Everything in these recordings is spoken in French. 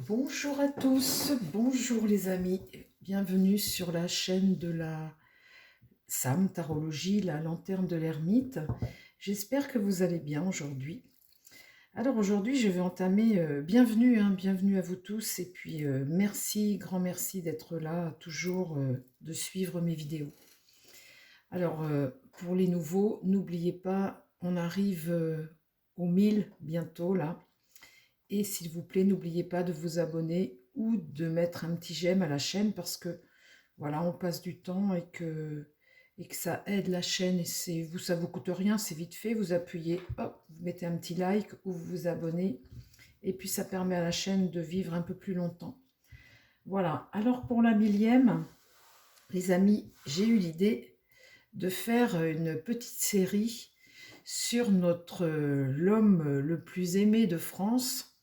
Bonjour à tous, bonjour les amis, bienvenue sur la chaîne de la Sam Tarologie, la lanterne de l'ermite. J'espère que vous allez bien aujourd'hui. Alors aujourd'hui je vais entamer, bienvenue à vous tous et puis merci, grand merci d'être là, toujours de suivre mes vidéos. Alors pour les nouveaux, n'oubliez pas, on arrive aux 1000 bientôt là. Et s'il vous plaît, n'oubliez pas de vous abonner ou de mettre un petit j'aime à la chaîne parce que voilà, on passe du temps et que ça aide la chaîne et ça vous coûte rien, c'est vite fait. Vous appuyez, hop, vous mettez un petit like ou vous vous abonnez et puis ça permet à la chaîne de vivre un peu plus longtemps. Voilà, alors pour la 1000e, les amis, j'ai eu l'idée de faire une petite série sur l'homme le plus aimé de France.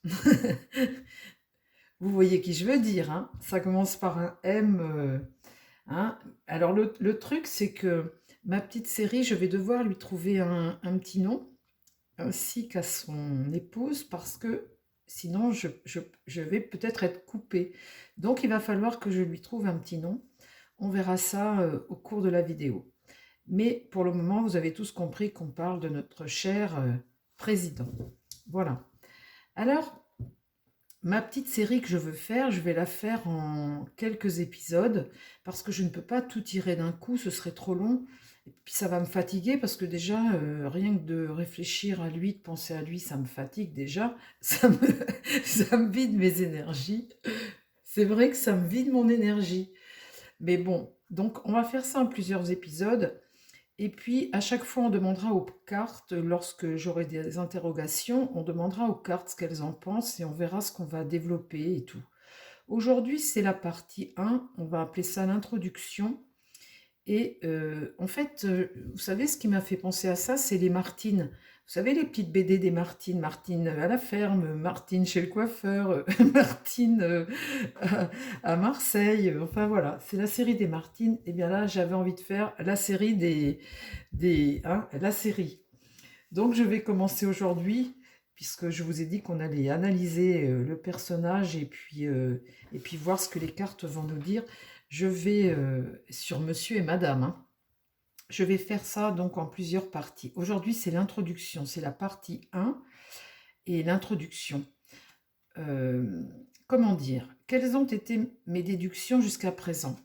Vous voyez qui je veux dire, hein? Ça commence par un M. Hein? Alors le truc, c'est que ma petite série, je vais devoir lui trouver un petit nom, ainsi qu'à son épouse, parce que sinon je vais peut-être être coupée. Donc il va falloir que je lui trouve un petit nom. On verra ça au cours de la vidéo. Mais pour le moment, vous avez tous compris qu'on parle de notre cher président. Voilà. Alors, ma petite série que je veux faire, je vais la faire en quelques épisodes parce que je ne peux pas tout tirer d'un coup, ce serait trop long. Et puis ça va me fatiguer parce que déjà, rien que de réfléchir à lui, de penser à lui, ça me fatigue déjà. Ça me vide mes énergies. C'est vrai que ça me vide mon énergie. Mais bon, donc on va faire ça en plusieurs épisodes. Et puis, à chaque fois, on demandera aux cartes, lorsque j'aurai des interrogations, on demandera aux cartes ce qu'elles en pensent et on verra ce qu'on va développer et tout. Aujourd'hui, c'est la partie 1, on va appeler ça l'introduction. Et en fait, vous savez, ce qui m'a fait penser à ça, c'est les Martines. Vous savez, les petites BD des Martines, Martine à la ferme, Martine chez le coiffeur, Martine à Marseille, enfin voilà, c'est la série des Martines. Et bien là, j'avais envie de faire la série la série. Donc je vais commencer aujourd'hui, puisque je vous ai dit qu'on allait analyser le personnage et puis voir ce que les cartes vont nous dire. Je vais sur Monsieur et Madame, hein. Je vais faire ça donc en plusieurs parties. Aujourd'hui, c'est l'introduction, c'est la partie 1 et l'introduction. Euh, Comment dire? Quelles ont été mes déductions jusqu'à présent?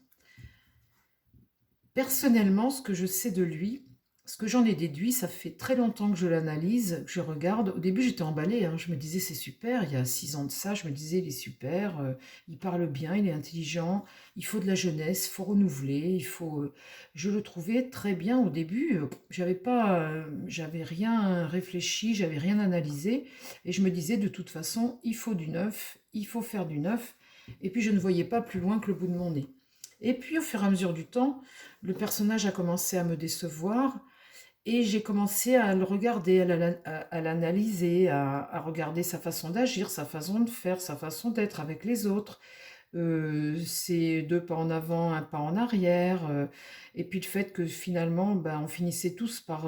Personnellement, ce que je sais de lui, ce que j'en ai déduit, ça fait très longtemps que je l'analyse, que je regarde. Au début, j'étais emballée, hein. Je me disais, c'est super. Il y a 6 ans de ça, je me disais, il est super, il parle bien, il est intelligent, il faut de la jeunesse, il faut renouveler, Je le trouvais très bien au début. J'avais rien réfléchi, j'avais rien analysé. Et je me disais, de toute façon, il faut du neuf, il faut faire du neuf. Et puis, je ne voyais pas plus loin que le bout de mon nez. Et puis, au fur et à mesure du temps, le personnage a commencé à me décevoir et j'ai commencé à le regarder, à l'analyser, à regarder sa façon d'agir, sa façon de faire, sa façon d'être avec les autres. Ses 2 pas en avant, un pas en arrière. Et puis le fait que finalement, ben, on finissait tous par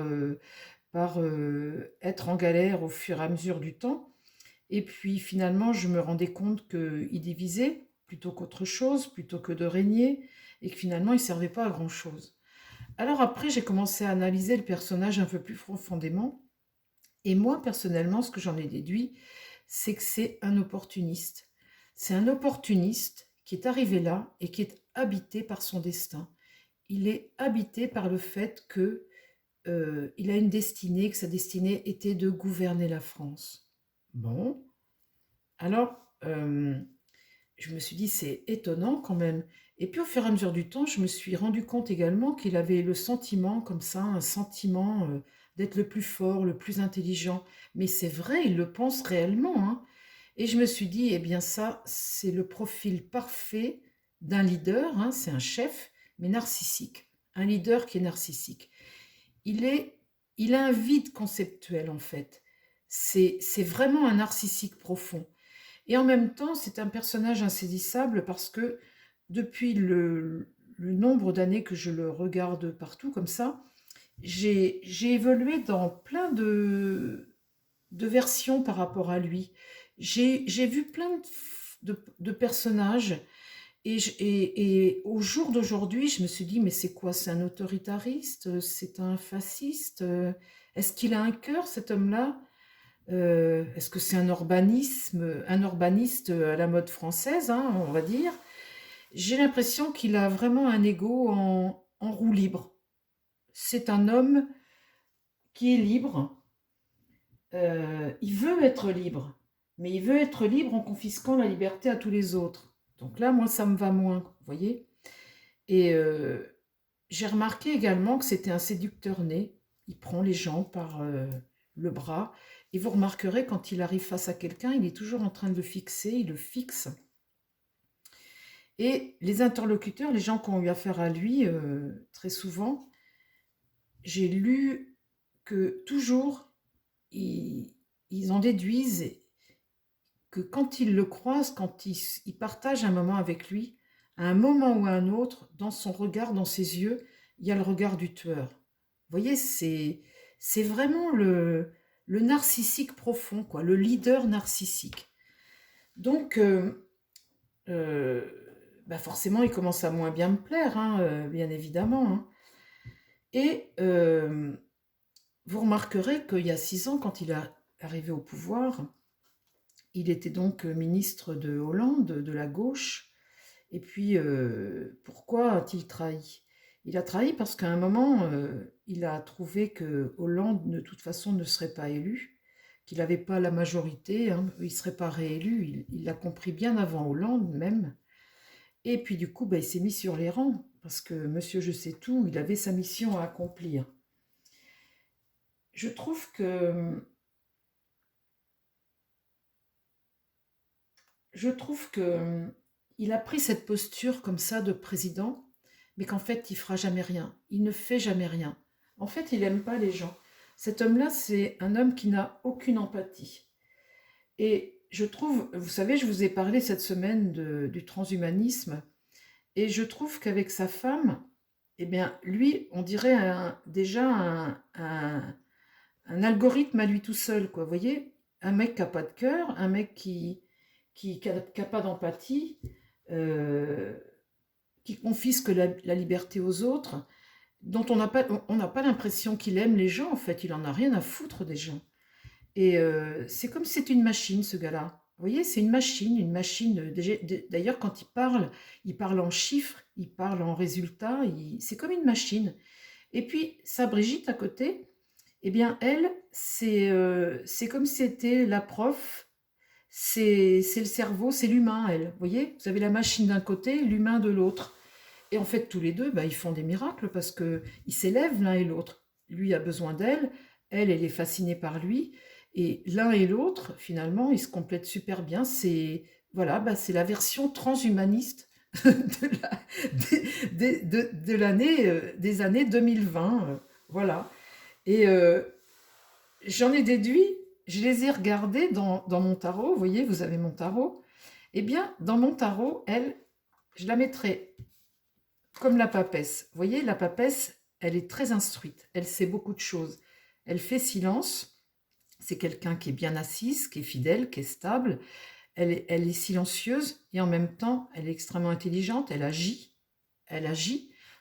être en galère au fur et à mesure du temps. Et puis finalement, je me rendais compte qu'il divisait plutôt qu'autre chose, plutôt que de régner, et que finalement, il ne servait pas à grand-chose. Alors après, j'ai commencé à analyser le personnage un peu plus profondément. Et moi, personnellement, ce que j'en ai déduit, c'est que c'est un opportuniste. C'est un opportuniste qui est arrivé là et qui est habité par son destin. Il est habité par le fait que il a une destinée, que sa destinée était de gouverner la France. Bon, alors je me suis dit, c'est étonnant quand même. Et puis au fur et à mesure du temps, je me suis rendu compte également qu'il avait le sentiment, comme ça, un sentiment d'être le plus fort, le plus intelligent. Mais c'est vrai, il le pense réellement, hein. Et je me suis dit, eh bien ça, c'est le profil parfait d'un leader, hein, c'est un chef, mais narcissique. Un leader qui est narcissique. Il est, il a un vide conceptuel en fait. C'est vraiment un narcissique profond. Et en même temps, c'est un personnage insaisissable parce que depuis le nombre d'années que je le regarde partout comme ça, j'ai évolué dans plein de versions par rapport à lui. J'ai vu plein de personnages. Et au jour d'aujourd'hui, je me suis dit, mais c'est quoi? C'est un autoritariste? C'est un fasciste? Est-ce qu'il a un cœur, cet homme-là? Est-ce que c'est un urbaniste à la mode française, hein, on va dire? J'ai l'impression qu'il a vraiment un ego en roue libre. C'est un homme qui est libre. Il veut être libre, mais il veut être libre en confisquant la liberté à tous les autres. Donc là, moi, ça me va moins, vous voyez? Et j'ai remarqué également que c'était un séducteur né. Il prend les gens par le bras. Et vous remarquerez, quand il arrive face à quelqu'un, il est toujours en train de le fixer, il le fixe. Et les interlocuteurs, les gens qui ont eu affaire à lui, très souvent, j'ai lu que toujours, ils en déduisent que quand ils le croisent, quand ils partagent un moment avec lui, à un moment ou à un autre, dans son regard, dans ses yeux, il y a le regard du tueur. Vous voyez, c'est vraiment le narcissique profond, quoi, le leader narcissique. Donc, euh, bah forcément, il commence à moins bien me plaire, hein, bien évidemment, hein. Et vous remarquerez qu'il y a 6 ans, quand il est arrivé au pouvoir, il était donc ministre de Hollande, de la gauche. Et puis, pourquoi a-t-il trahi? Il a trahi parce qu'à un moment, il a trouvé que Hollande, de toute façon, ne serait pas élu, qu'il n'avait pas la majorité, hein, il ne serait pas réélu. Il l'a compris bien avant Hollande même. Et puis du coup, bah, il s'est mis sur les rangs, parce que Monsieur Je sais tout, il avait sa mission à accomplir. Je trouve que, je trouve que il a pris cette posture comme ça de président, mais qu'en fait, il fera jamais rien. Il ne fait jamais rien. En fait, il n'aime pas les gens. Cet homme-là, c'est un homme qui n'a aucune empathie. Et je trouve, vous savez, je vous ai parlé cette semaine du transhumanisme, et je trouve qu'avec sa femme, eh bien, lui, on dirait déjà un algorithme à lui tout seul, quoi. Vous voyez, un mec qui n'a pas de cœur, un mec qui a pas d'empathie, euh, qui confisque la liberté aux autres, dont on n'a pas l'impression qu'il aime les gens, en fait. Il en a rien à foutre des gens. Et c'est comme si c'était une machine, ce gars-là. Vous voyez, c'est une machine, une machine. D'ailleurs, quand il parle en chiffres, il parle en résultats, c'est comme une machine. Et puis, sa Brigitte à côté, eh bien, elle, c'est comme si c'était la prof, c'est le cerveau, c'est l'humain, elle. Vous voyez, vous avez la machine d'un côté, l'humain de l'autre. Et en fait, tous les deux, bah, ils font des miracles parce qu'ils s'élèvent l'un et l'autre. Lui a besoin d'elle, elle est fascinée par lui. Et l'un et l'autre, finalement, ils se complètent super bien. C'est voilà, bah, c'est la version transhumaniste de l'année, des années 2020. Voilà. Et j'en ai déduit, je les ai regardés dans mon tarot. Vous voyez, vous avez mon tarot. Eh bien, dans mon tarot, elle, je la mettrais comme la papesse. Vous voyez, la papesse, elle est très instruite. Elle sait beaucoup de choses. Elle fait silence. C'est quelqu'un qui est bien assise, qui est fidèle, qui est stable. Elle est silencieuse et en même temps, elle est extrêmement intelligente. Elle agit,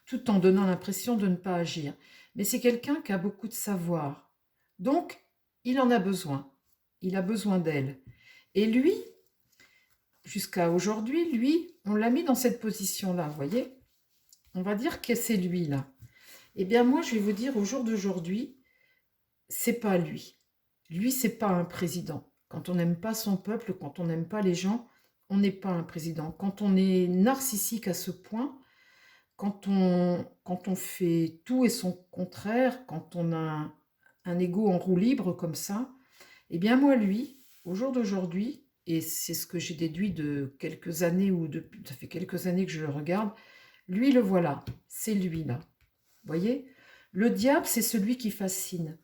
tout en donnant l'impression de ne pas agir. Mais c'est quelqu'un qui a beaucoup de savoir. Donc, il en a besoin. Il a besoin d'elle. Et lui, jusqu'à aujourd'hui, lui, on l'a mis dans cette position-là, vous voyez? On va dire que c'est lui, là. Eh bien, moi, je vais vous dire, au jour d'aujourd'hui, c'est pas lui. Lui, c'est pas un président. Quand on n'aime pas son peuple, quand on n'aime pas les gens, on n'est pas un président. Quand on est narcissique à ce point, quand on fait tout et son contraire, quand on a un ego en roue libre comme ça, eh bien moi, lui, au jour d'aujourd'hui, et c'est ce que j'ai déduit de quelques années, ça fait quelques années que je le regarde, lui, le voilà, c'est lui là. Vous voyez? Le diable, c'est celui qui fascine,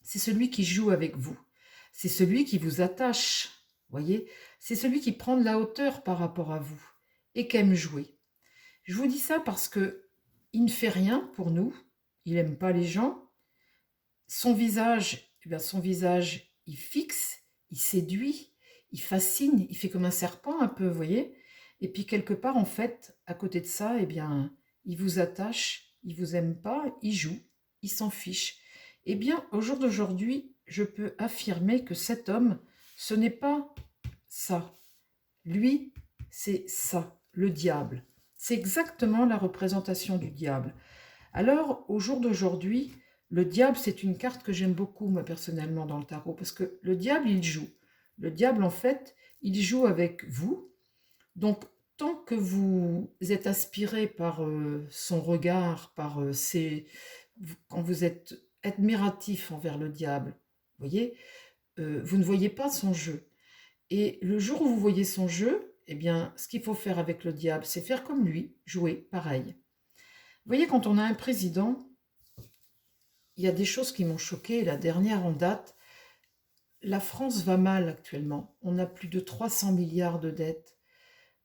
c'est celui qui joue avec vous, c'est celui qui vous attache, vous voyez? C'est celui qui prend de la hauteur par rapport à vous et qui aime jouer. Je vous dis ça parce que il ne fait rien pour nous, il n'aime pas les gens. Son visage, eh bien son visage, il fixe, il séduit, il fascine, il fait comme un serpent un peu, vous voyez? Et puis quelque part, en fait, à côté de ça, eh bien, il vous attache, il vous aime pas, il joue, il s'en fiche. Eh bien, au jour d'aujourd'hui, je peux affirmer que cet homme, ce n'est pas ça. Lui, c'est ça, le diable. C'est exactement la représentation du diable. Alors, au jour d'aujourd'hui, le diable, c'est une carte que j'aime beaucoup, moi, personnellement, dans le tarot, parce que le diable, il joue. Le diable, en fait, il joue avec vous. Donc, tant que vous êtes aspiré par son regard, par quand vous êtes admiratif envers le diable, vous voyez, vous ne voyez pas son jeu. Et le jour où vous voyez son jeu, eh bien, ce qu'il faut faire avec le diable, c'est faire comme lui, jouer pareil. Vous voyez, quand on a un président, il y a des choses qui m'ont choqué. La dernière en date, la France va mal actuellement. On a plus de 300 milliards de dettes.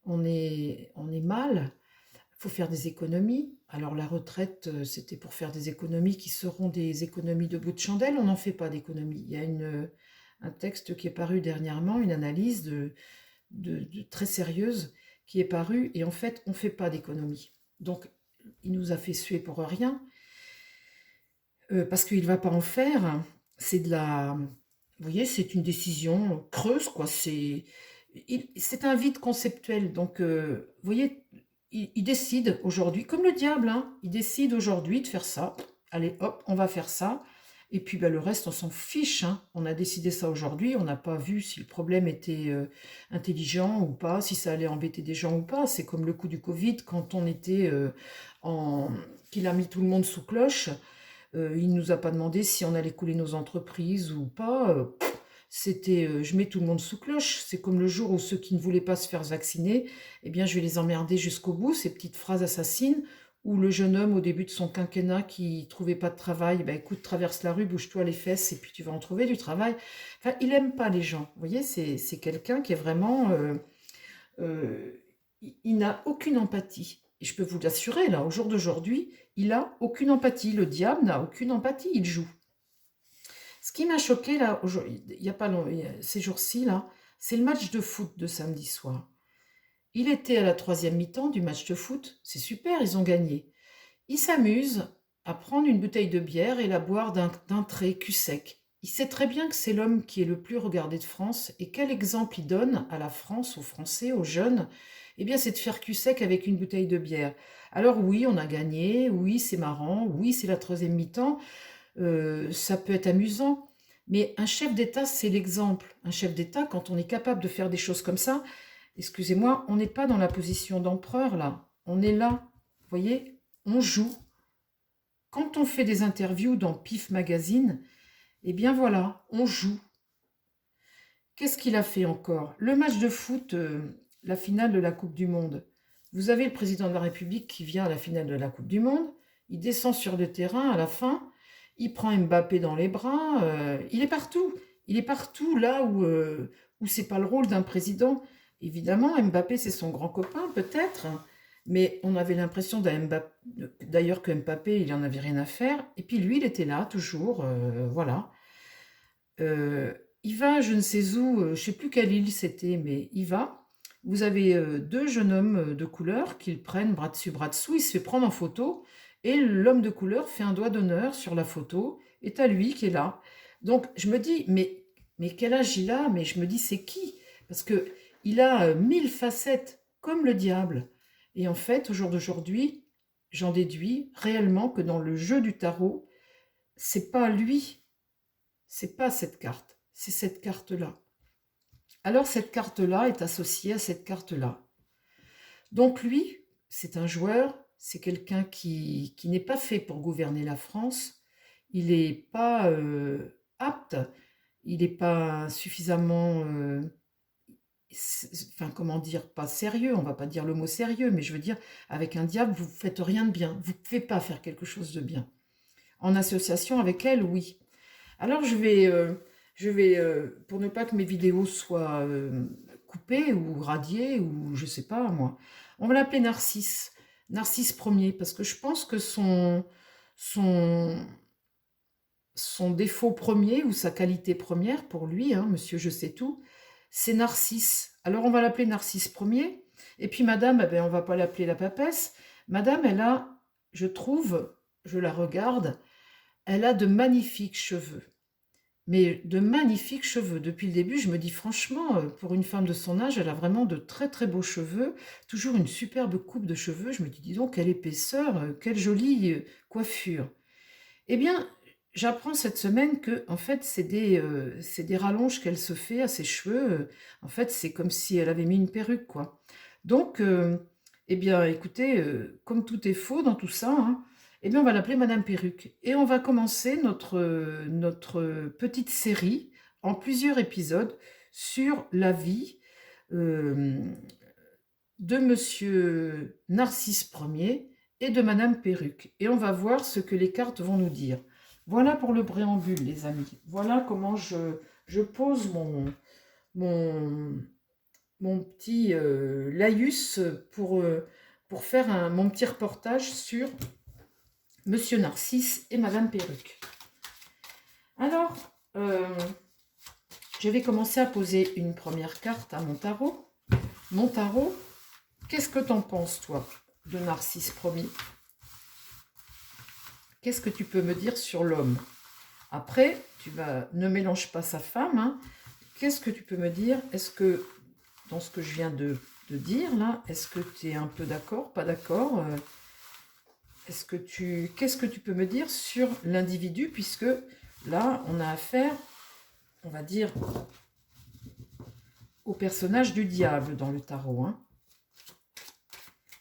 On est mal. Il faut faire des économies. Alors la retraite, c'était pour faire des économies qui seront des économies de bout de chandelle. On n'en fait pas d'économies. Il y a un texte qui est paru dernièrement, une analyse très sérieuse qui est parue. Et en fait, on ne fait pas d'économies. Donc, il nous a fait suer pour rien. Parce qu'il ne va pas en faire. C'est de la... Vous voyez, c'est une décision creuse, quoi. C'est un vide conceptuel. Donc, vous voyez, il décide aujourd'hui, comme le diable, hein, il décide aujourd'hui de faire ça. Allez, hop, on va faire ça. Et puis, ben, le reste, on s'en fiche, hein. On a décidé ça aujourd'hui. On n'a pas vu si le problème était intelligent ou pas, si ça allait embêter des gens ou pas. C'est comme le coup du Covid, quand on était en... qu'il a mis tout le monde sous cloche. Il ne nous a pas demandé si on allait couler nos entreprises ou pas. C'était je mets tout le monde sous cloche. C'est comme le jour où ceux qui ne voulaient pas se faire vacciner, eh bien je vais les emmerder jusqu'au bout, ces petites phrases assassines. Ou le jeune homme au début de son quinquennat qui trouvait pas de travail, ben écoute, traverse la rue, bouge-toi les fesses et puis tu vas en trouver du travail. Enfin, il aime pas les gens. Vous voyez, c'est quelqu'un qui est vraiment euh, il n'a aucune empathie. Et je peux vous l'assurer, là, au jour d'aujourd'hui, il n'a aucune empathie. Le diable n'a aucune empathie, il joue. Ce qui m'a choqué, là, il y a pas long, ces jours-ci, là, c'est le match de foot de samedi soir. Il était à la troisième mi-temps du match de foot. C'est super, ils ont gagné. Il s'amuse à prendre une bouteille de bière et la boire d'un trait cul sec. Il sait très bien que c'est l'homme qui est le plus regardé de France et quel exemple il donne à la France, aux Français, aux jeunes. Eh bien, c'est de faire cul sec avec une bouteille de bière. Alors oui, on a gagné, oui, c'est marrant, oui, c'est la troisième mi-temps, ça peut être amusant, mais un chef d'État, c'est l'exemple. Un chef d'État, quand on est capable de faire des choses comme ça, excusez-moi, on n'est pas dans la position d'empereur là, on est là, vous voyez, on joue. Quand on fait des interviews dans PIF Magazine, eh bien voilà, on joue. Qu'est-ce qu'il a fait encore? Le match de foot, la finale de la Coupe du Monde. Vous avez le président de la République qui vient à la finale de la Coupe du Monde, il descend sur le terrain à la fin, il prend Mbappé dans les bras, il est partout. Il est partout là où c'est pas le rôle d'un président. Évidemment, Mbappé c'est son grand copain peut-être, mais on avait l'impression d'ailleurs que Mbappé il en avait rien à faire. Et puis lui il était là toujours, voilà. Euh, il va, je ne sais où, je ne sais plus quelle île c'était, mais il va. Vous avez deux jeunes hommes de couleur qui le prennent bras dessus, bras dessous. Il se fait prendre en photo et l'homme de couleur fait un doigt d'honneur sur la photo. Et à lui qui est là. Donc je me dis, mais quel âge il a? Mais je me dis, c'est qui? Parce que il a mille facettes comme le diable. Et en fait, au jour d'aujourd'hui, j'en déduis réellement que dans le jeu du tarot, c'est pas lui, c'est pas cette carte, c'est cette carte-là. Alors cette carte-là est associée à cette carte-là. Donc lui, c'est un joueur, c'est quelqu'un qui n'est pas fait pour gouverner la France, il n'est pas apte, il n'est pas suffisamment, enfin comment dire, pas sérieux, on va pas dire le mot sérieux, mais je veux dire, avec un diable, vous ne faites rien de bien, vous ne pouvez pas faire quelque chose de bien. En association avec elle, oui. Alors pour ne pas que mes vidéos soient coupées ou radiées ou je sais pas moi, on va l'appeler Narcisse, Narcisse premier, parce que je pense que son, son défaut premier ou sa qualité première pour lui, hein, monsieur je sais tout, c'est Narcisse. Alors on va l'appeler Narcisse premier. Et puis madame, eh ben, on va pas l'appeler la papesse. Madame, elle a, je trouve, je la regarde, elle a de magnifiques cheveux. Mais de magnifiques cheveux. Depuis le début, je me dis franchement, pour une femme de son âge, elle a vraiment de très très beaux cheveux. Toujours une superbe coupe de cheveux. Je me dis, dis donc, quelle épaisseur, quelle jolie coiffure. Eh bien, j'apprends cette semaine que, en fait, c'est des rallonges qu'elle se fait à ses cheveux. En fait, c'est comme si elle avait mis une perruque, quoi. Donc, eh bien, écoutez, comme tout est faux dans tout ça, hein, eh bien, on va l'appeler Madame Perruque. Et on va commencer notre petite série en plusieurs épisodes sur la vie euh, de Monsieur Narcisse Ier et de Madame Perruque. Et on va voir ce que les cartes vont nous dire. Voilà pour le préambule, les amis. Voilà comment je pose mon, mon petit laïus pour faire mon petit reportage sur Monsieur Narcisse et Madame Perruque. Alors, je vais commencer à poser une première carte à mon tarot. Mon tarot, qu'est-ce que t'en penses, toi, de Narcisse Ier? Qu'est-ce que tu peux me dire sur l'homme? Après, ne mélange pas sa femme. Hein. Qu'est-ce que tu peux me dire? Est-ce que, dans ce que je viens de dire, là, est-ce que tu es un peu d'accord, pas d'accord? Qu'est-ce que tu peux me dire sur l'individu? Puisque là, on a affaire, on va dire, au personnage du diable dans le tarot. Hein.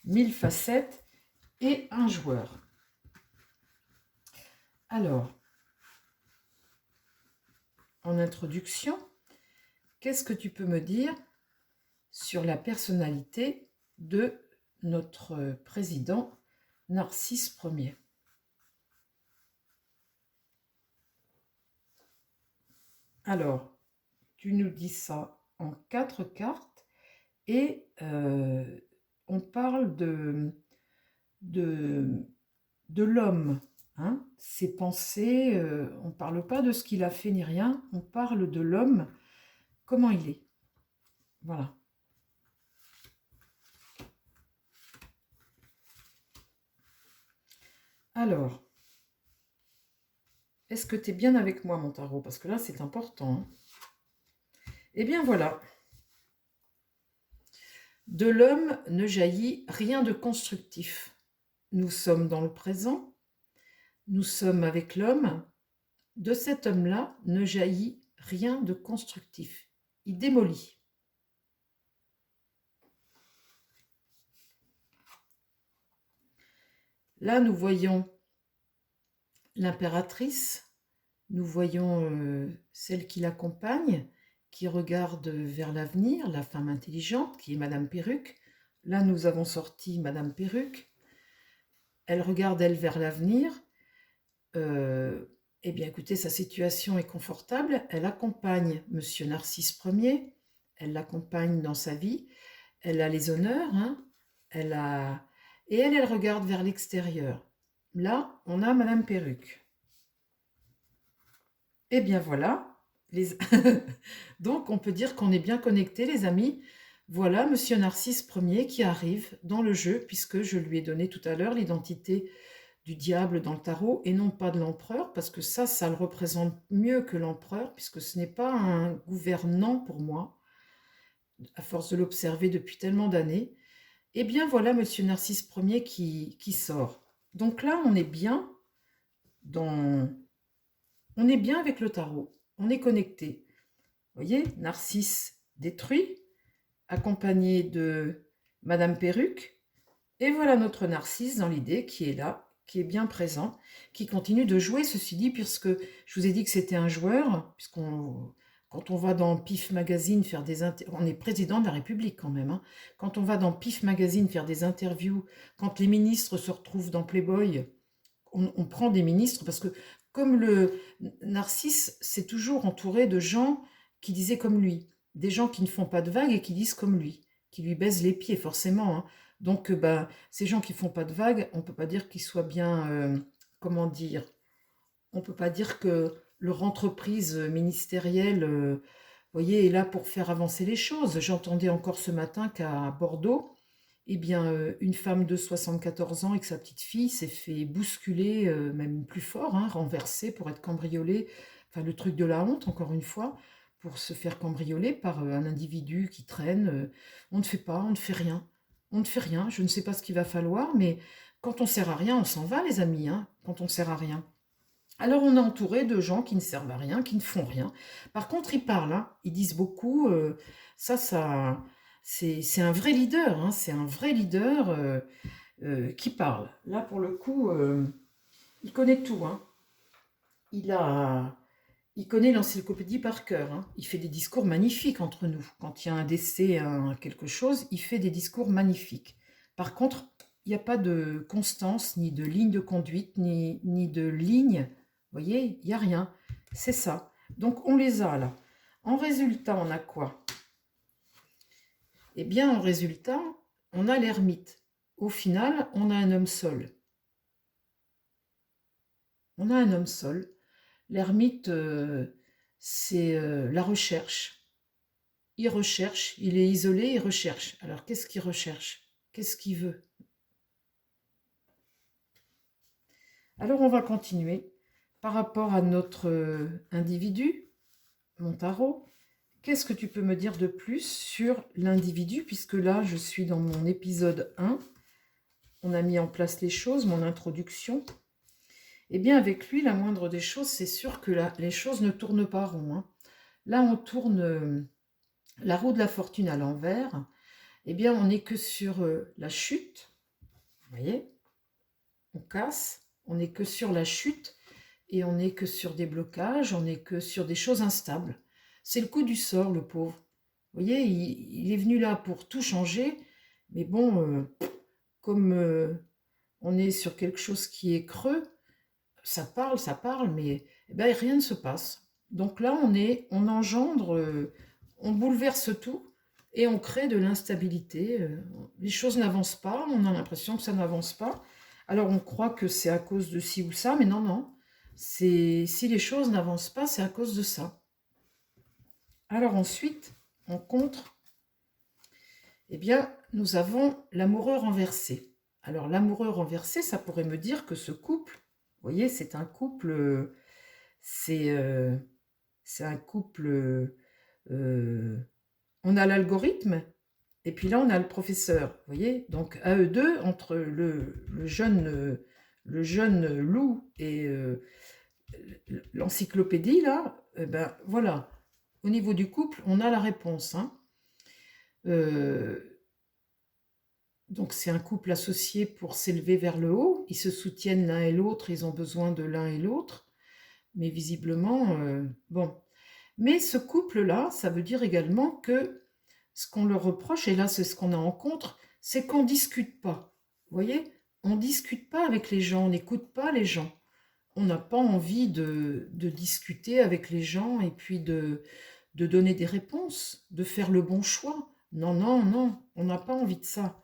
1000 facettes et un joueur. Alors, en introduction, qu'est-ce que tu peux me dire sur la personnalité de notre président Narcisse Ier? Alors, tu nous dis ça en 4 cartes et on parle de l'homme, hein, ses pensées, on ne parle pas de ce qu'il a fait ni rien, on parle de l'homme, comment il est. Voilà. Alors, est-ce que tu es bien avec moi, mon tarot? Parce que là, c'est important. Hein. Eh bien, voilà. De l'homme ne jaillit rien de constructif. Nous sommes dans le présent, nous sommes avec l'homme. De cet homme-là ne jaillit rien de constructif. Il démolit. Là, nous voyons l'impératrice, nous voyons celle qui l'accompagne, qui regarde vers l'avenir, la femme intelligente, qui est Madame Perruque. Là, nous avons sorti Madame Perruque. Elle regarde, elle, vers l'avenir. Eh bien, écoutez, sa situation est confortable. Elle accompagne Monsieur Narcisse Ier. Elle l'accompagne dans sa vie. Elle a les honneurs. Hein. Et elle regarde vers l'extérieur. Là, on a Madame Perruque. Eh bien, voilà. Donc, on peut dire qu'on est bien connectés, les amis. Voilà Monsieur Narcisse Ier qui arrive dans le jeu, puisque je lui ai donné tout à l'heure l'identité du diable dans le tarot et non pas de l'empereur, parce que ça le représente mieux que l'empereur, puisque ce n'est pas un gouvernant pour moi, à force de l'observer depuis tellement d'années. Eh bien voilà Monsieur Narcisse Ier qui sort. Donc là, on est bien on est bien avec le tarot, on est connecté. Vous voyez, Narcisse détruit, accompagné de Madame Perruque, et voilà notre Narcisse dans l'idée qui est là, qui est bien présent, qui continue de jouer, ceci dit, puisque je vous ai dit que c'était un joueur, quand on va dans PIF Magazine faire des on est président de la République quand même, hein. Quand on va dans PIF Magazine faire des interviews, quand les ministres se retrouvent dans Playboy, on prend des ministres parce que comme le Narcisse, c'est toujours entouré de gens qui disaient comme lui, des gens qui ne font pas de vagues et qui disent comme lui, qui lui baisent les pieds forcément. Hein. Donc ces gens qui font pas de vagues, on peut pas dire qu'ils soient bien, comment dire, on peut pas dire que leur entreprise ministérielle voyez, est là pour faire avancer les choses. J'entendais encore ce matin qu'à Bordeaux, eh bien, une femme de 74 ans avec sa petite fille s'est fait bousculer, même plus fort, hein, renversée pour être cambriolée. Enfin, le truc de la honte, encore une fois, pour se faire cambrioler par un individu qui traîne. On ne fait pas, on ne fait rien. On ne fait rien. Je ne sais pas ce qu'il va falloir, mais quand on sert à rien, on s'en va, les amis, hein, quand on sert à rien. Alors on est entouré de gens qui ne servent à rien, qui ne font rien. Par contre, ils parlent, hein, ils disent beaucoup. Ça, c'est un vrai leader, hein, c'est un vrai leader qui parle. Là, pour le coup, il connaît tout, hein. Il a, il connaît l'encyclopédie par cœur, hein. Il fait des discours magnifiques entre nous. Quand il y a un décès, quelque chose, il fait des discours magnifiques. Par contre, il n'y a pas de constance, ni de ligne de conduite, ni de ligne. Vous voyez, il n'y a rien. C'est ça. Donc, on les a là. En résultat, on a quoi? Eh bien, en résultat, on a l'ermite. Au final, on a un homme seul. On a un homme seul. L'ermite, c'est la recherche. Il recherche, il est isolé, il recherche. Alors, qu'est-ce qu'il recherche? Qu'est-ce qu'il veut? Alors, on va continuer. Par rapport à notre individu, mon tarot, qu'est-ce que tu peux me dire de plus sur l'individu? Puisque là, je suis dans mon épisode 1. On a mis en place les choses, mon introduction. Eh bien, avec lui, la moindre des choses, c'est sûr que là, les choses ne tournent pas rond, hein. Là, on tourne la roue de la fortune à l'envers. Eh bien, on n'est que sur la chute. Vous voyez? On casse. On n'est que sur la chute. Et on n'est que sur des blocages. On n'est que sur des choses instables. C'est le coup du sort, le pauvre. Vous voyez, il est venu là pour tout changer. Mais bon, comme on est sur quelque chose qui est creux, ça parle, mais eh ben, rien ne se passe. Donc là, on engendre, on bouleverse tout et on crée de l'instabilité. Les choses n'avancent pas, on a l'impression que ça n'avance pas. Alors on croit que c'est à cause de ci ou ça, mais non, non. Si les choses n'avancent pas, c'est à cause de ça. Alors ensuite, en contre, eh bien, nous avons l'amoureux renversé. Alors l'amoureux renversé, ça pourrait me dire que ce couple, vous voyez, c'est un couple, c'est un couple, on a l'algorithme, et puis là on a le professeur, vous voyez. Donc à eux deux, entre le jeune loup et l'encyclopédie, là, ben voilà. Au niveau du couple, on a la réponse, hein. Donc c'est un couple associé pour s'élever vers le haut. Ils se soutiennent l'un et l'autre, ils ont besoin de l'un et l'autre. Mais visiblement, bon. Mais ce couple-là, ça veut dire également que ce qu'on leur reproche, et là c'est ce qu'on a en contre, c'est qu'on ne discute pas. Vous voyez? On ne discute pas avec les gens, on n'écoute pas les gens. On n'a pas envie de discuter avec les gens et puis de donner des réponses, de faire le bon choix. Non, non, non, on n'a pas envie de ça.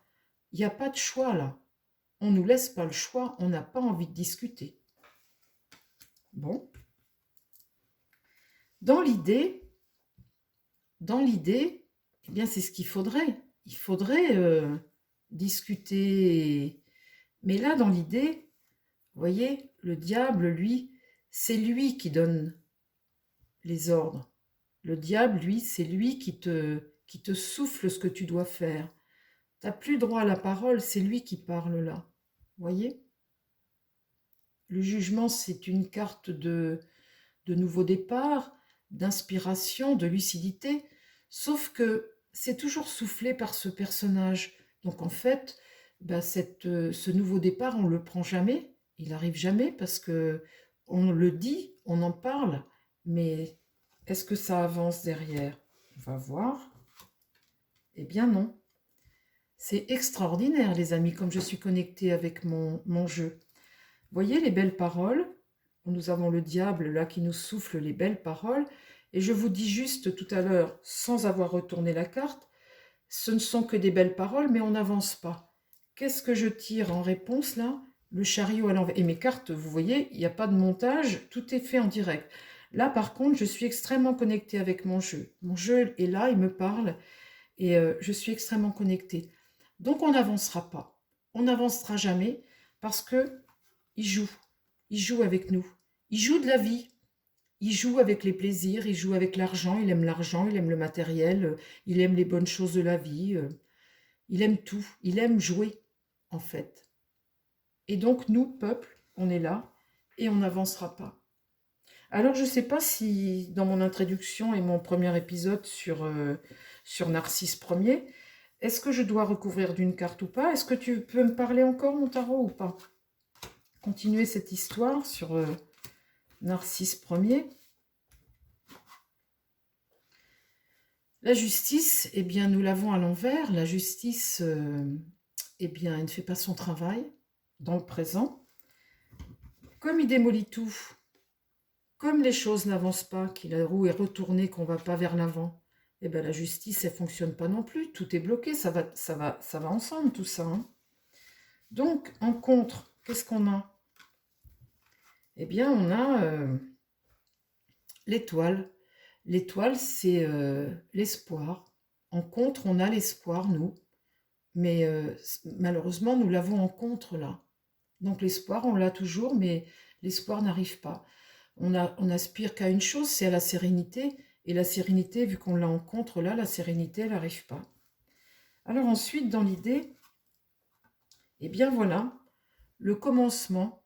Il n'y a pas de choix là. On ne nous laisse pas le choix, on n'a pas envie de discuter. Bon. Dans l'idée, eh bien c'est ce qu'il faudrait. Il faudrait discuter. Mais là, dans l'idée, vous voyez, le diable, lui, c'est lui qui donne les ordres. Le diable, lui, c'est lui qui te souffle ce que tu dois faire. Tu n'as plus droit à la parole, c'est lui qui parle là. Vous voyez? Le jugement, c'est une carte de nouveau départ, d'inspiration, de lucidité, sauf que c'est toujours soufflé par ce personnage. Donc en fait, ben ce nouveau départ, on ne le prend jamais, il n'arrive jamais parce que on le dit, on en parle, mais est-ce que ça avance derrière? On va voir. Eh bien non. C'est extraordinaire, les amis, comme je suis connectée avec mon jeu. Voyez les belles paroles? Nous avons le diable là qui nous souffle les belles paroles. Et je vous dis juste tout à l'heure, sans avoir retourné la carte, ce ne sont que des belles paroles, mais on n'avance pas. Qu'est-ce que je tire en réponse là? Le chariot à l'envers. Et mes cartes, vous voyez, il n'y a pas de montage, tout est fait en direct. Là, par contre, je suis extrêmement connectée avec mon jeu. Mon jeu est là, il me parle et je suis extrêmement connectée. Donc, on n'avancera pas. On n'avancera jamais parce que il joue. Il joue avec nous. Il joue de la vie. Il joue avec les plaisirs, il joue avec l'argent, il aime le matériel, il aime les bonnes choses de la vie, il aime tout, il aime jouer, en fait. Et donc, nous, peuple, on est là et on n'avancera pas. Alors, je ne sais pas si dans mon introduction et mon premier épisode sur Narcisse Ier, est-ce que je dois recouvrir d'une carte ou pas? Est-ce que tu peux me parler encore, mon tarot, ou pas? Continuer cette histoire sur Narcisse Ier. La justice, eh bien, nous l'avons à l'envers. La justice, eh bien, elle ne fait pas son travail dans le présent. Comme il démolit tout, comme les choses n'avancent pas, que la roue est retournée, qu'on ne va pas vers l'avant, eh bien, la justice, elle ne fonctionne pas non plus. Tout est bloqué, ça va ensemble, tout ça. Hein. Donc, en contre, qu'est-ce qu'on a? Eh bien, on a l'étoile. L'étoile, c'est l'espoir. En contre, on a l'espoir, nous. Mais malheureusement, nous l'avons en contre, là. Donc l'espoir, on l'a toujours, mais l'espoir n'arrive pas. On aspire qu'à une chose, c'est à la sérénité. Et la sérénité, vu qu'on l'a en contre, là, la sérénité, elle n'arrive pas. Alors ensuite, dans l'idée, eh bien voilà, le commencement.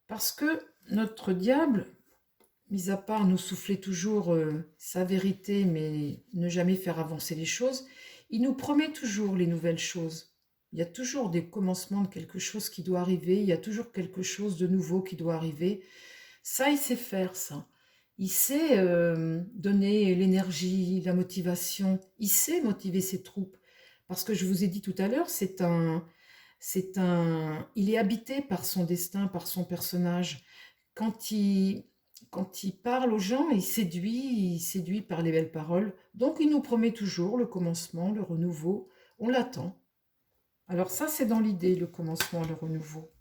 Parce que notre diable, mis à part nous souffler toujours sa vérité, mais ne jamais faire avancer les choses, il nous promet toujours les nouvelles choses. Il y a toujours des commencements de quelque chose qui doit arriver, il y a toujours quelque chose de nouveau qui doit arriver. Ça, il sait faire, ça. Il sait donner l'énergie, la motivation, il sait motiver ses troupes. Parce que je vous ai dit tout à l'heure, il est habité par son destin, par son personnage. Quand il parle aux gens, il séduit par les belles paroles. Donc il nous promet toujours le commencement, le renouveau. On l'attend. Alors ça, c'est dans l'idée, le commencement, le renouveau.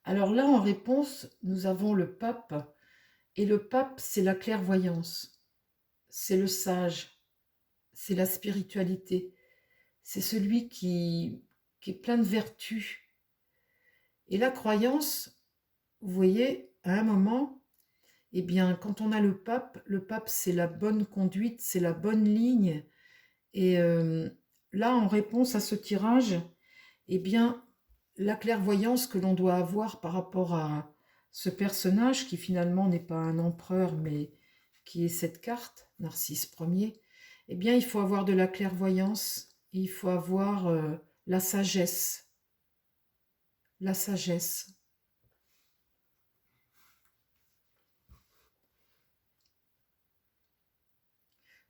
Alors là, en réponse, nous avons le pape. Et le pape, c'est la clairvoyance. C'est le sage. C'est la spiritualité. C'est celui qui est plein de vertus. Et la croyance, vous voyez, à un moment, eh bien, quand on a le pape, c'est la bonne conduite, c'est la bonne ligne. Et là, en réponse à ce tirage, eh bien, la clairvoyance que l'on doit avoir par rapport à ce personnage qui finalement n'est pas un empereur, mais qui est cette carte, Narcisse Ier, eh bien, il faut avoir de la clairvoyance, et il faut avoir la sagesse. La sagesse.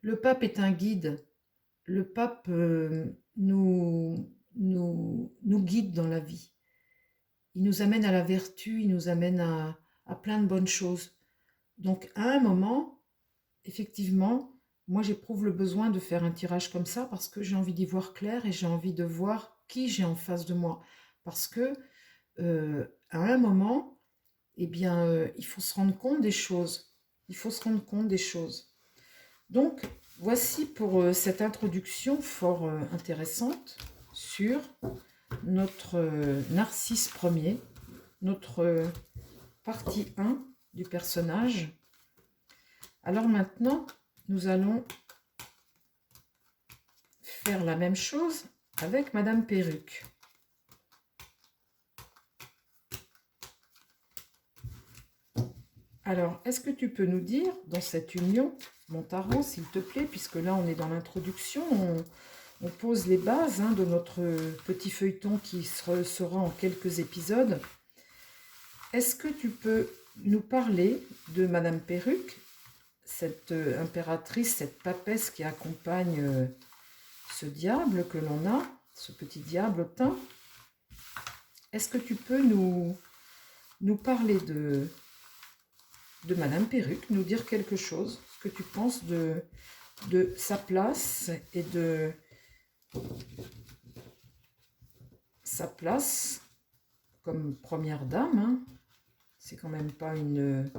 Le pape est un guide. Le pape nous guide dans la vie. Il nous amène à la vertu, il nous amène à plein de bonnes choses. Donc à un moment, effectivement, moi j'éprouve le besoin de faire un tirage comme ça parce que j'ai envie d'y voir clair et j'ai envie de voir qui j'ai en face de moi. Parce que à un moment, eh bien, il faut se rendre compte des choses. Il faut se rendre compte des choses. Donc, voici pour cette introduction fort intéressante sur notre Narcisse Ier, notre partie 1 du personnage. Alors maintenant, nous allons faire la même chose avec Madame Perruque. Alors, est-ce que tu peux nous dire, dans cette union, mon tarot, s'il te plaît, puisque là on est dans l'introduction, on pose les bases de notre petit feuilleton qui sera en quelques épisodes. Est-ce que tu peux nous parler de Madame Perruque, cette impératrice, cette papesse qui accompagne ce diable que l'on a, ce petit diable teint? Est-ce que tu peux nous parler de Madame Perruque, nous dire quelque chose, ce que tu penses de sa place et de sa place comme première dame, C'est quand même pas une...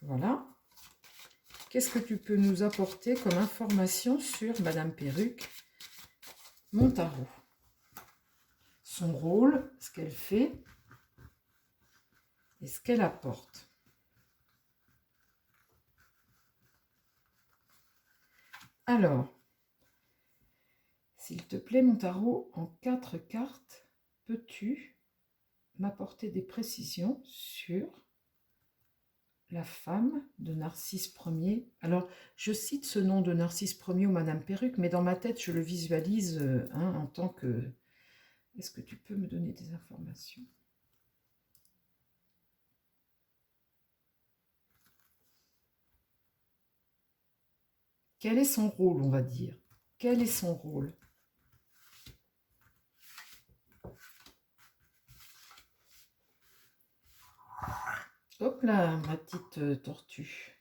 Voilà. Qu'est-ce que tu peux nous apporter comme information sur Madame Perruque, mon tarot? Son rôle, ce qu'elle fait et ce qu'elle apporte. Alors, s'il te plaît, mon tarot, en 4 cartes, peux-tu m'apporter des précisions sur la femme de Narcisse Ier? Alors, je cite ce nom de Narcisse Ier ou Madame Perruque, mais dans ma tête, je le visualise en tant que... Est-ce que tu peux me donner des informations? Quel est son rôle, on va dire? Quel est son rôle? Hop là, ma petite tortue.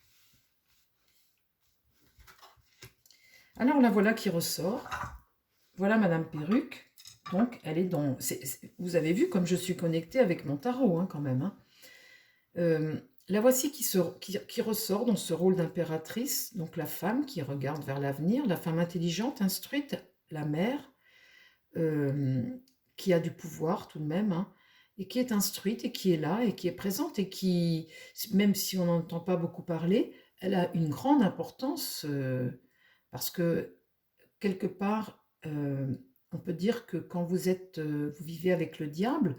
Alors la voilà qui ressort. Voilà Madame Perruque. Donc elle est dans... vous avez vu comme je suis connectée avec mon tarot hein, quand même. Hein. La voici qui ressort dans ce rôle d'impératrice. Donc la femme qui regarde vers l'avenir, la femme intelligente, instruite, la mère, qui a du pouvoir tout de même. Hein, et qui est instruite et qui est là et qui est présente et qui, même si on n'entend pas beaucoup parler, elle a une grande importance parce que quelque part, on peut dire que quand vous vivez avec le diable,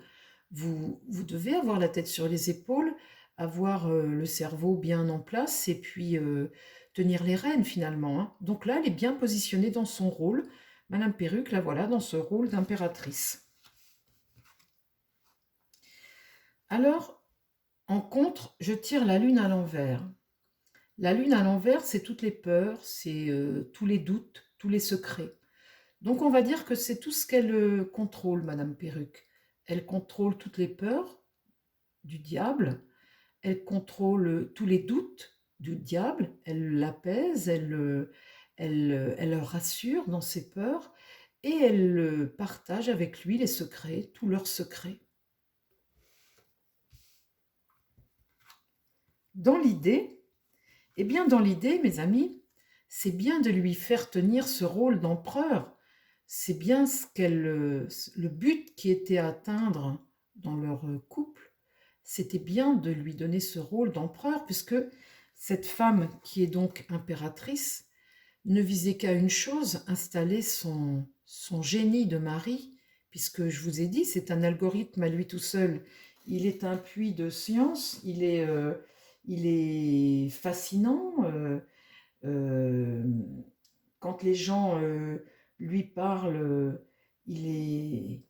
vous devez avoir la tête sur les épaules, avoir le cerveau bien en place et puis tenir les rênes finalement. Hein. Donc là, elle est bien positionnée dans son rôle. Madame Perruque, la voilà dans ce rôle d'impératrice. Alors, en contre, je tire la lune à l'envers. La lune à l'envers, c'est toutes les peurs, c'est tous les doutes, tous les secrets. Donc on va dire que c'est tout ce qu'elle contrôle, Madame Perruque. Elle contrôle toutes les peurs du diable, elle contrôle tous les doutes du diable, elle l'apaise, elle le rassure dans ses peurs et elle partage avec lui les secrets, tous leurs secrets. Dans l'idée, eh bien dans l'idée, mes amis, c'est bien de lui faire tenir ce rôle d'empereur. C'est bien le but qui était à atteindre dans leur couple, c'était bien de lui donner ce rôle d'empereur, puisque cette femme qui est donc impératrice ne visait qu'à une chose, installer son génie de mari, puisque je vous ai dit, c'est un algorithme à lui tout seul. Il est un puits de science, il est fascinant. Euh, Quand les gens lui parlent, il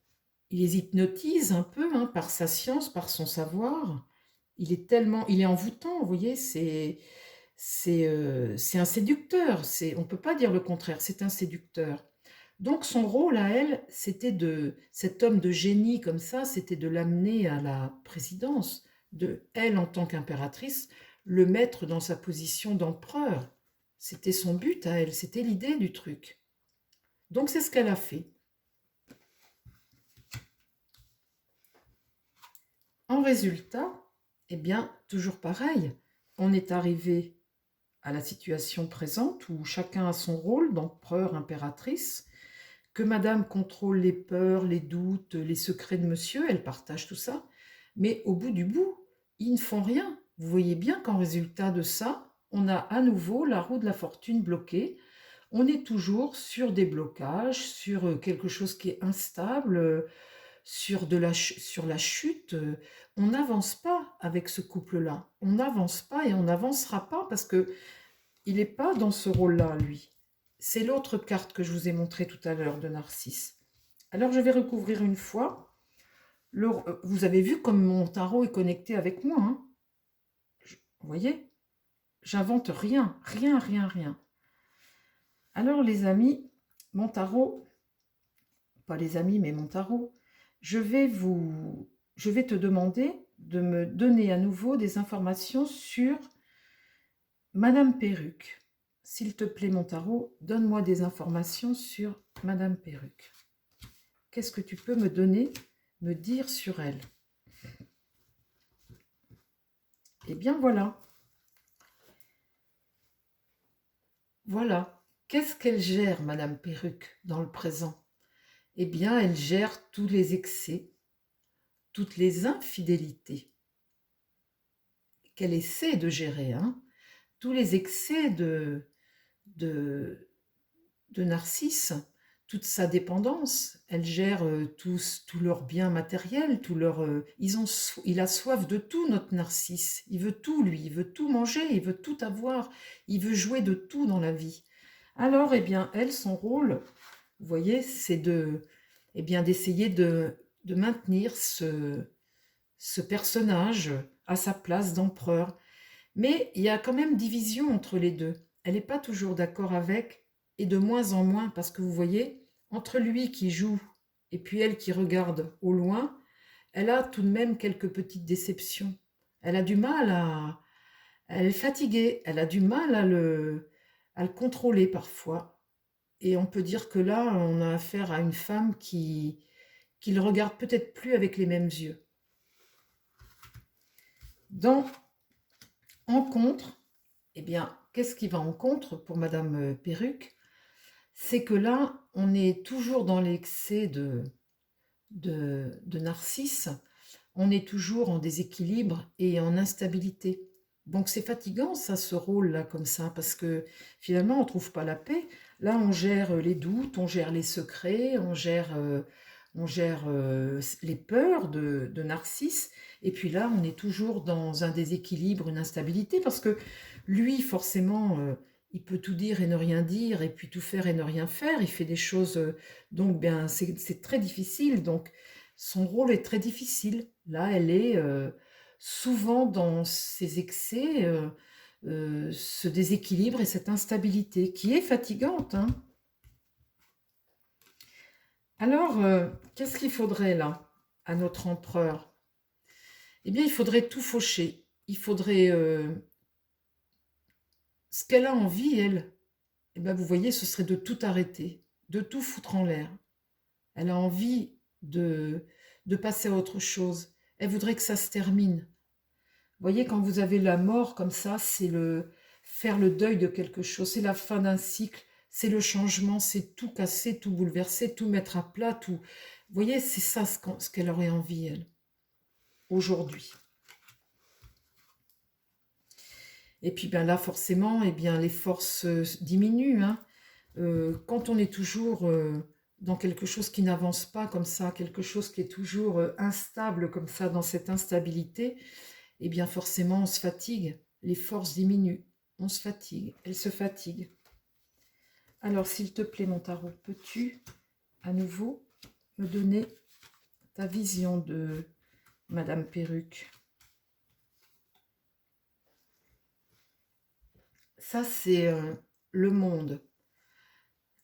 les hypnotise un peu hein, par sa science, par son savoir. Il est envoûtant, vous voyez, c'est un séducteur. On ne peut pas dire le contraire, c'est un séducteur. Donc son rôle à elle, cet homme de génie comme ça, c'était de l'amener à la présidence, de elle en tant qu'impératrice, le mettre dans sa position d'empereur. C'était son but à elle, c'était l'idée du truc. Donc c'est ce qu'elle a fait. En résultat, eh bien, toujours pareil, on est arrivé à la situation présente où chacun a son rôle d'empereur, impératrice, que madame contrôle les peurs, les doutes, les secrets de monsieur, elle partage tout ça, mais au bout du bout, ils ne font rien. Vous voyez bien qu'en résultat de ça, on a à nouveau la roue de la fortune bloquée. On est toujours sur des blocages, sur quelque chose qui est instable, sur la chute. On n'avance pas avec ce couple-là. On n'avance pas et on n'avancera pas parce que il n'est pas dans ce rôle-là, lui. C'est l'autre carte que je vous ai montrée tout à l'heure de Narcisse. Alors, je vais recouvrir une fois. Vous avez vu comme mon tarot est connecté avec moi. Hein, vous voyez? J'invente rien, rien, rien, rien. Alors, les amis, mon tarot, pas les amis, mais mon tarot, je vais te demander de me donner à nouveau des informations sur Madame Perruque. S'il te plaît, mon tarot, donne-moi des informations sur Madame Perruque. Qu'est-ce que tu peux me donner, me dire sur elle? Eh bien voilà, voilà. Qu'est-ce qu'elle gère, Madame Perruque, dans le présent? Eh bien, elle gère tous les excès, toutes les infidélités qu'elle essaie de gérer, hein, tous les excès de, de Narcisse, toute sa dépendance. Elle gère tous leurs biens matériels, il a soif de tout, notre Narcisse. Il veut tout, lui, il veut tout manger, il veut tout avoir, il veut jouer de tout dans la vie. Alors, eh bien, elle, son rôle, vous voyez, c'est eh bien, d'essayer de maintenir ce personnage à sa place d'empereur. Mais il y a quand même division entre les deux. Elle n'est pas toujours d'accord avec, et de moins en moins, parce que vous voyez, entre lui qui joue et puis elle qui regarde au loin, elle a tout de même quelques petites déceptions. Elle a du mal à... Elle est fatiguée, elle a du mal à le contrôler parfois. Et on peut dire que là, on a affaire à une femme qui le regarde peut-être plus avec les mêmes yeux. Dans En contre, eh bien, qu'est-ce qui va en contre pour Madame Perruque? C'est que là, on est toujours dans l'excès de Narcisse, on est toujours en déséquilibre et en instabilité. Donc c'est fatigant, ça, ce rôle-là, comme ça, parce que finalement, on ne trouve pas la paix. Là, on gère les doutes, on gère les secrets, on gère les peurs de Narcisse, et puis là, on est toujours dans un déséquilibre, une instabilité, parce que lui, forcément, il peut tout dire et ne rien dire, et puis tout faire et ne rien faire. Il fait des choses, donc bien, c'est très difficile. Donc, son rôle est très difficile. Là, elle est souvent dans ses excès, ce déséquilibre et cette instabilité qui est fatigante, hein. Alors, qu'est-ce qu'il faudrait là à notre empereur? Eh bien, il faudrait tout faucher. Il faudrait ce qu'elle a envie, elle. Eh bien, vous voyez, ce serait de tout arrêter, de tout foutre en l'air. Elle a envie de passer à autre chose. Elle voudrait que ça se termine. Vous voyez, quand vous avez la mort comme ça, c'est faire le deuil de quelque chose, c'est la fin d'un cycle, c'est le changement, c'est tout casser, tout bouleverser, tout mettre à plat, tout. Vous voyez, c'est ça ce qu'elle aurait envie, elle, aujourd'hui. Et puis ben là, forcément, eh bien, les forces diminuent, hein. Quand on est toujours dans quelque chose qui n'avance pas comme ça, quelque chose qui est toujours instable comme ça, dans cette instabilité, eh bien forcément on se fatigue, les forces diminuent, on se fatigue, elles se fatiguent. Alors s'il te plaît mon tarot, peux-tu à nouveau me donner ta vision de Madame Perruque? Ça c'est le monde.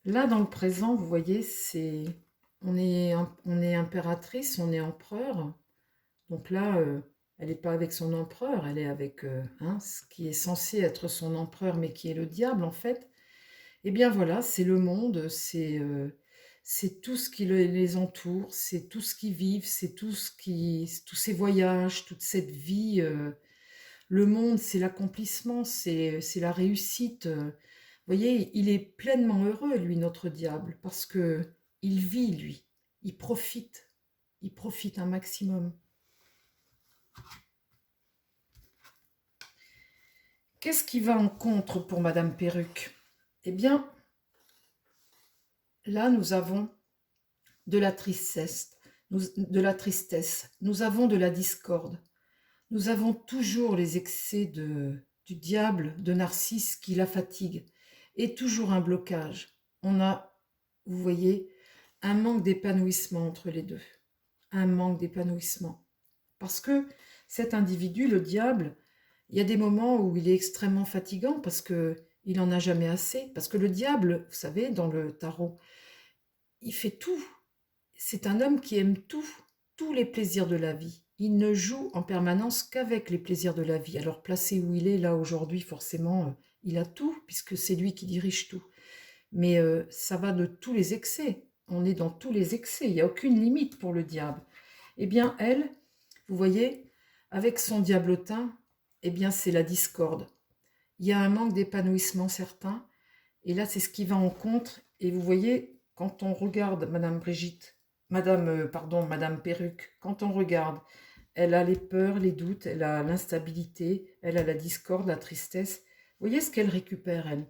Là dans le présent, vous voyez, on est impératrice, on est empereur. Donc là, elle n'est pas avec son empereur, elle est avec ce qui est censé être son empereur, mais qui est le diable en fait. Eh bien voilà, c'est le monde, c'est tout ce qui les entoure, c'est tout ce qu'ils vivent, c'est tous ces voyages, toute cette vie. Le monde, c'est l'accomplissement, c'est la réussite. Vous voyez, il est pleinement heureux, lui, notre diable, parce que il vit, lui, il profite un maximum. Qu'est-ce qui va en contre pour Madame Perruque? Eh bien, là, nous avons de la tristesse, nous avons de la discorde, nous avons toujours les excès du diable, de Narcisse qui la fatigue, et toujours un blocage. On a, vous voyez, un manque d'épanouissement entre les deux, un manque d'épanouissement. Parce que cet individu, le diable, il y a des moments où il est extrêmement fatigant parce que il en a jamais assez. Parce que le diable, vous savez, dans le tarot, il fait tout. C'est un homme qui aime tout, tous les plaisirs de la vie. Il ne joue en permanence qu'avec les plaisirs de la vie. Alors placé où il est là aujourd'hui, forcément, il a tout puisque c'est lui qui dirige tout. Mais ça va de tous les excès. On est dans tous les excès. Il n'y a aucune limite pour le diable. Eh bien, elle, vous voyez, avec son diablotin, eh bien c'est la discorde. Il y a un manque d'épanouissement certain, et là c'est ce qui va en contre. Et vous voyez, quand on regarde Madame Brigitte, Madame Perruque, quand on regarde, elle a les peurs, les doutes, elle a l'instabilité, elle a la discorde, la tristesse. Vous voyez ce qu'elle récupère, elle?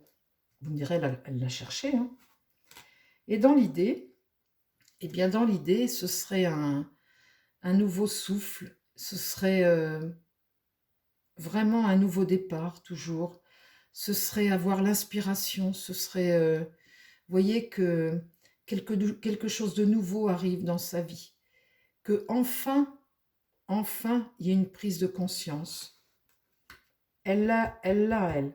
Vous me direz, elle l'a cherché, hein. Et dans l'idée, eh bien dans l'idée, ce serait un nouveau souffle, ce serait vraiment un nouveau départ, toujours. Ce serait avoir l'inspiration, ce serait, vous voyez, que quelque chose de nouveau arrive dans sa vie, que enfin, il y a une prise de conscience. Elle l'a, elle.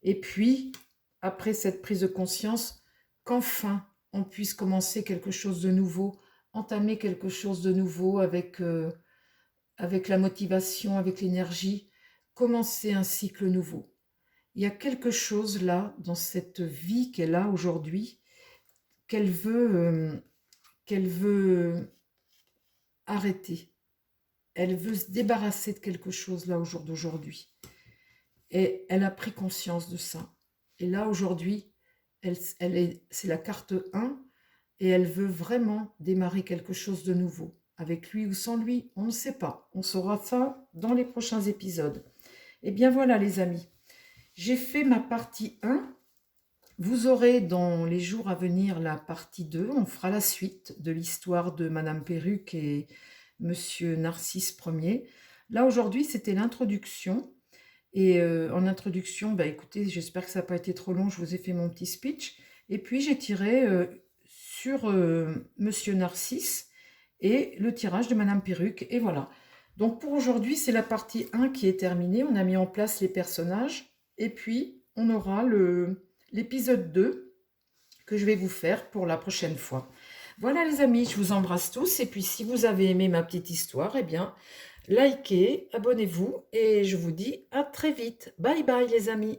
Et puis, après cette prise de conscience, qu'enfin on puisse commencer quelque chose de nouveau, entamer quelque chose de nouveau avec la motivation, avec l'énergie, commencer un cycle nouveau. Il y a quelque chose là, dans cette vie qu'elle a aujourd'hui, qu'elle veut arrêter. Elle veut se débarrasser de quelque chose là au jour d'aujourd'hui. Et elle a pris conscience de ça. Et là aujourd'hui, c'est la carte 1 et elle veut vraiment démarrer quelque chose de nouveau. Avec lui ou sans lui, on ne sait pas. On saura ça dans les prochains épisodes. Et bien voilà les amis, j'ai fait ma partie 1. Vous aurez dans les jours à venir la partie 2. On fera la suite de l'histoire de Madame Perruque et Monsieur Narcisse Ier. Là aujourd'hui, c'était l'introduction. Et en introduction, bah, écoutez, j'espère que ça n'a pas été trop long, je vous ai fait mon petit speech. Et puis j'ai tiré sur Monsieur Narcisse et le tirage de Madame Perruque. Et voilà. Donc pour aujourd'hui, c'est la partie 1 qui est terminée. On a mis en place les personnages. Et puis, on aura l'épisode 2 que je vais vous faire pour la prochaine fois. Voilà les amis, je vous embrasse tous. Et puis si vous avez aimé ma petite histoire, eh bien, likez, abonnez-vous. Et je vous dis à très vite. Bye bye les amis.